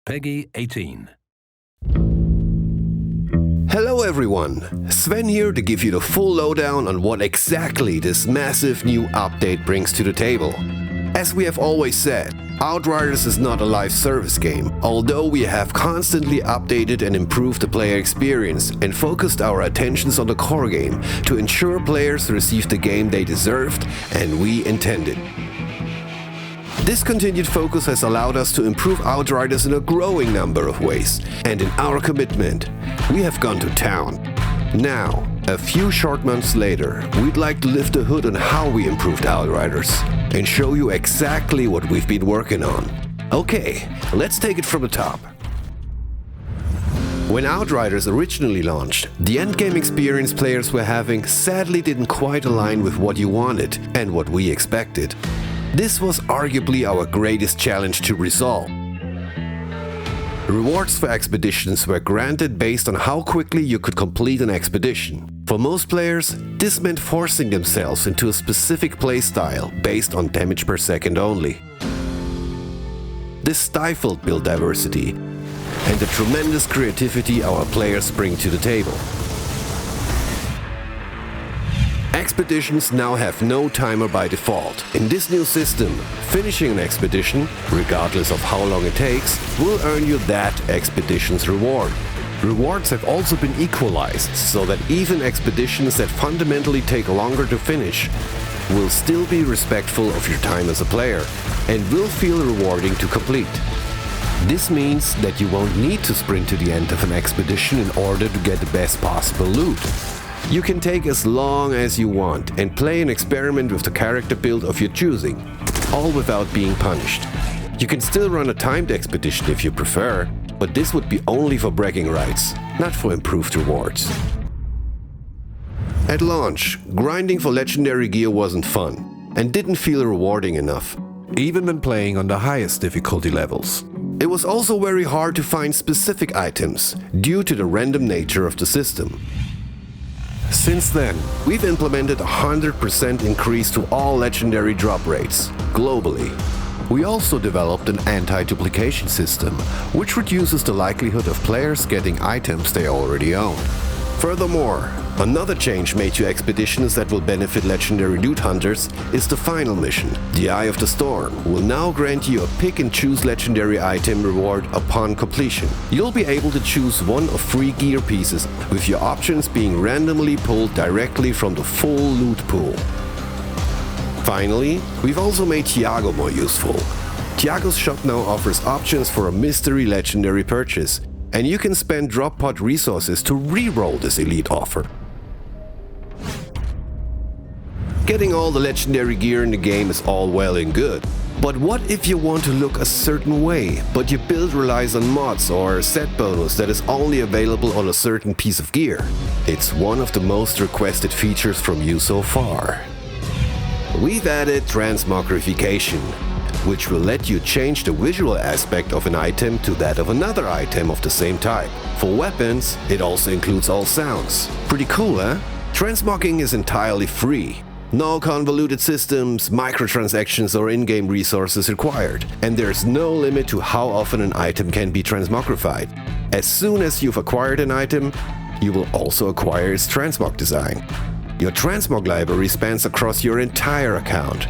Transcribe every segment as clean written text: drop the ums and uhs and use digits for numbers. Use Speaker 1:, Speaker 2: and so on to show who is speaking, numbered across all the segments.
Speaker 1: PEGI 18.
Speaker 2: Hello everyone, Sven here to give you the full lowdown on what exactly this massive new update brings to the table. As we have always said, Outriders is not a live service game, although we have constantly updated and improved the player experience and focused our attentions on the core game to ensure players receive the game they deserved and we intended. This continued focus has allowed us to improve Outriders in a growing number of ways, and in our commitment, we have gone to town. Now, a few short months later, we'd like to lift the hood on how we improved Outriders and show you exactly what we've been working on. Okay, let's take it from the top. When Outriders originally launched, the endgame experience players were having sadly didn't quite align with what you wanted and what we expected. This was arguably our greatest challenge to resolve. Rewards for expeditions were granted based on how quickly you could complete an expedition. For most players, this meant forcing themselves into a specific playstyle based on damage per second only. This stifled build diversity and the tremendous creativity our players bring to the table. Expeditions now have no timer by default. In this new system, finishing an expedition, regardless of how long it takes, will earn you that expedition's reward. Rewards have also been equalized, so that even expeditions that fundamentally take longer to finish will still be respectful of your time as a player and will feel rewarding to complete. This means that you won't need to sprint to the end of an expedition in order to get the best possible loot. You can take as long as you want and play and experiment with the character build of your choosing, all without being punished. You can still run a timed expedition if you prefer, but this would be only for bragging rights, not for improved rewards. At launch, grinding for legendary gear wasn't fun and didn't feel rewarding enough, even when playing on the highest difficulty levels. It was also very hard to find specific items due to the random nature of the system. Since then, we've implemented a 100% increase to all legendary drop rates, globally. We also developed an anti-duplication system, which reduces the likelihood of players getting items they already own. Furthermore, another change made to expeditions that will benefit legendary loot hunters is the final mission. The Eye of the Storm will now grant you a pick-and-choose legendary item reward upon completion. You'll be able to choose one of 3 gear pieces, with your options being randomly pulled directly from the full loot pool. Finally, we've also made Tiago more useful. Tiago's shop now offers options for a mystery legendary purchase, and you can spend drop pod resources to re-roll this elite offer. Getting all the legendary gear in the game is all well and good, but what if you want to look a certain way, but your build relies on mods or a set bonus that is only available on a certain piece of gear? It's one of the most requested features from you so far. We've added transmogrification, which will let you change the visual aspect of an item to that of another item of the same type. For weapons, it also includes all sounds. Pretty cool, huh? Transmogging is entirely free. No convoluted systems, microtransactions or in-game resources required, and there's no limit to how often an item can be transmogrified. As soon as you've acquired an item, you will also acquire its transmog design. Your transmog library spans across your entire account,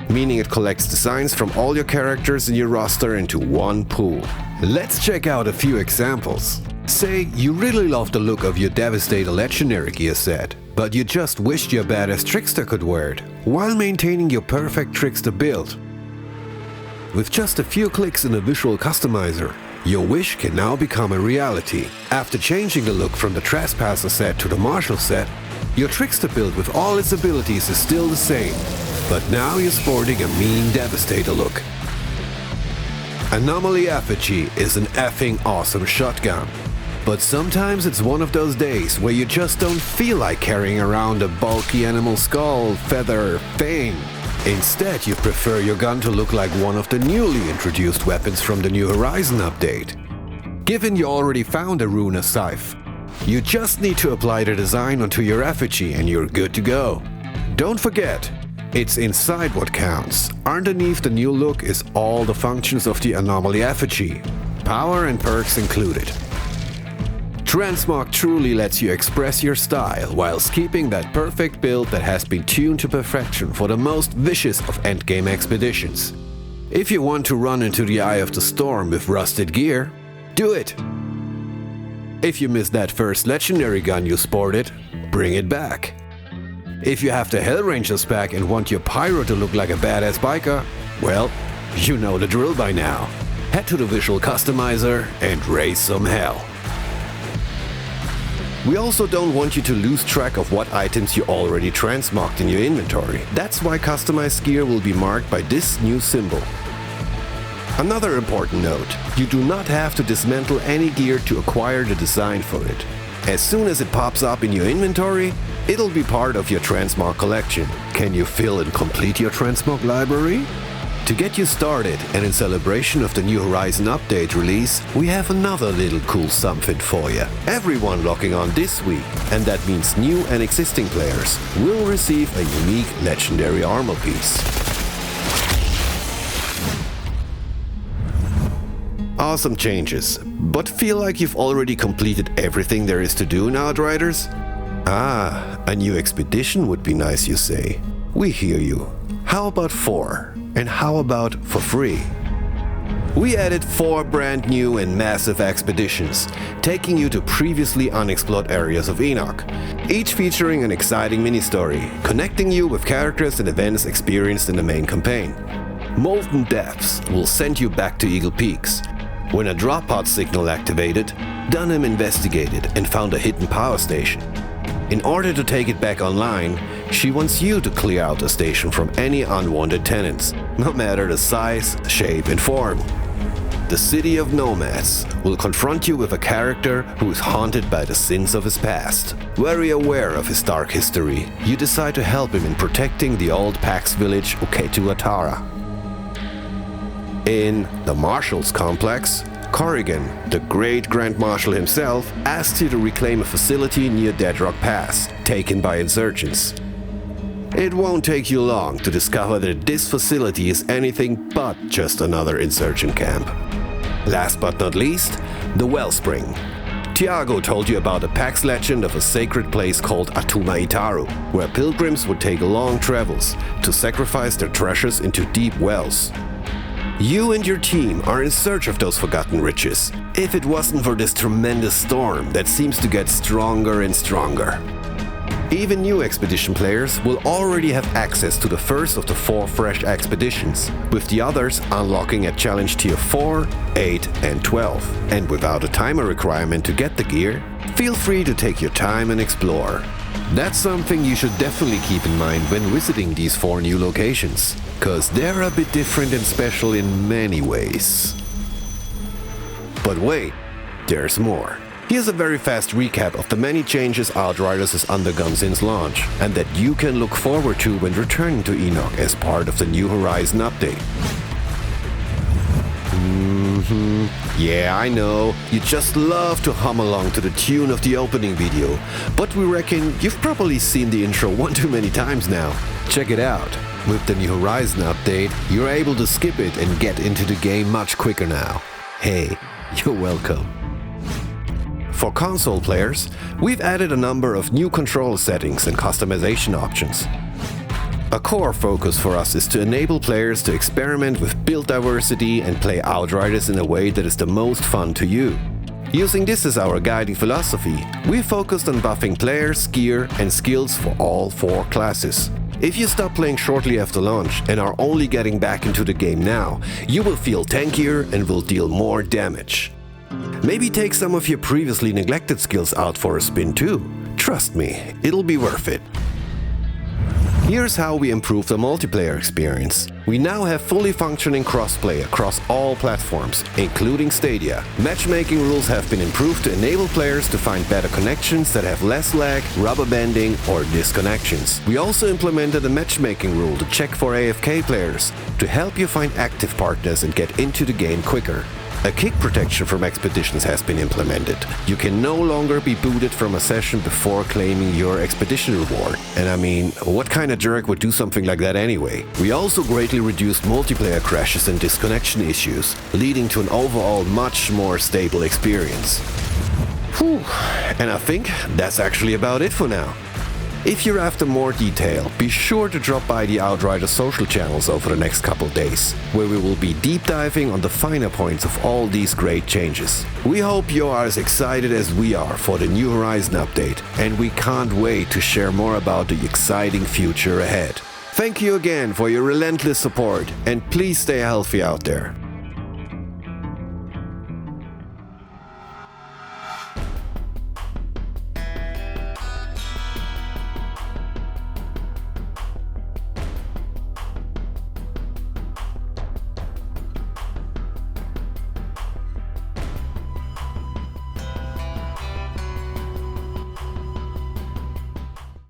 Speaker 2: meaning it collects designs from all your characters in your roster into one pool. Let's check out a few examples. Say you really love the look of your Devastator legendary gear set, but you just wished your badass Trickster could wear it, while maintaining your perfect Trickster build. With just a few clicks in a visual customizer, your wish can now become a reality. After changing the look from the Trespasser set to the Martial set, your Trickster build with all its abilities is still the same, but now you're sporting a mean Devastator look. Anomaly Effigy is an effing awesome shotgun. But sometimes it's one of those days where you just don't feel like carrying around a bulky animal skull, feather, thing. Instead, you prefer your gun to look like one of the newly introduced weapons from the New Horizon update. Given you already found a Runa Scythe, you just need to apply the design onto your effigy and you're good to go. Don't forget, it's inside what counts. Underneath the new look is all the functions of the Anomaly Effigy. power and perks included. Transmog truly lets you express your style whilst keeping that perfect build that has been tuned to perfection for the most vicious of endgame expeditions. If you want to run into the eye of the storm with rusted gear, do it! If you missed that first legendary gun you sported, bring it back. If you have the Hellrangers pack and want your pyro to look like a badass biker, well, you know the drill by now. Head to the Visual Customizer and raise some hell. We also don't want you to lose track of what items you already transmogged in your inventory. That's why customized gear will be marked by this new symbol. Another important note, you do not have to dismantle any gear to acquire the design for it. As soon as it pops up in your inventory, it'll be part of your transmog collection. Can you fill and complete your transmog library? To get you started, and in celebration of the New Horizon update release, we have another little cool something for you. Everyone logging on this week, and that means new and existing players, will receive a unique legendary armor piece. Awesome changes, but feel like you've already completed everything there is to do in Outriders? Ah, a new expedition would be nice, you say. We hear you. How about 4? And how about for free? We added 4 brand new and massive expeditions, taking you to previously unexplored areas of Enoch, each featuring an exciting mini-story, connecting you with characters and events experienced in the main campaign. Molten Depths will send you back to Eagle Peaks. When a drop pod signal activated, Dunham investigated and found a hidden power station. In order to take it back online, she wants you to clear out the station from any unwanted tenants, no matter the size, shape and form. The City of Nomads will confront you with a character who is haunted by the sins of his past. Very aware of his dark history, you decide to help him in protecting the old Pax village Uketu-Atara. In the Marshals Complex, Corrigan, the great Grand Marshal himself, asks you to reclaim a facility near Deadrock Pass, taken by insurgents. It won't take you long to discover that this facility is anything but just another insurgent camp. Last but not least, the Wellspring. Tiago told you about a Pax legend of a sacred place called Atuma Itaru, where pilgrims would take long travels to sacrifice their treasures into deep wells. You and your team are in search of those forgotten riches, if it wasn't for this tremendous storm that seems to get stronger and stronger. Even new expedition players will already have access to the first of the 4 fresh expeditions, with the others unlocking at challenge tier 4, 8 and 12. And without a timer requirement to get the gear, feel free to take your time and explore. That's something you should definitely keep in mind when visiting these 4 new locations, cause they're a bit different and special in many ways. But wait, there's more. Here's a very fast recap of the many changes Outriders has undergone since launch, and that you can look forward to when returning to Enoch as part of the New Horizon update. Yeah, I know, you just love to hum along to the tune of the opening video, but we reckon you've probably seen the intro one too many times now. Check it out. With the New Horizon update, you're able to skip it and get into the game much quicker now. Hey, you're welcome. For console players, we've added a number of new control settings and customization options. A core focus for us is to enable players to experiment with build diversity and play Outriders in a way that is the most fun to you. Using this as our guiding philosophy, we focused on buffing players, gear and skills for all 4 classes. If you stop playing shortly after launch and are only getting back into the game now, you will feel tankier and will deal more damage. Maybe take some of your previously neglected skills out for a spin too. Trust me, it'll be worth it. Here's how we improve the multiplayer experience. We now have fully functioning crossplay across all platforms, including Stadia. Matchmaking rules have been improved to enable players to find better connections that have less lag, rubber banding, or disconnections. We also implemented a matchmaking rule to check for AFK players, to help you find active partners and get into the game quicker. A kick protection from Expeditions has been implemented. You can no longer be booted from a session before claiming your Expedition reward. And I mean, what kind of jerk would do something like that anyway? We also greatly reduced multiplayer crashes and disconnection issues, leading to an overall much more stable experience. Whew. And I think that's actually about it for now. If you're after more detail, be sure to drop by the Outriders social channels over the next couple days, where we will be deep diving on the finer points of all these great changes. We hope you are as excited as we are for the New Horizon update, and we can't wait to share more about the exciting future ahead. Thank you again for your relentless support, and please stay healthy out there.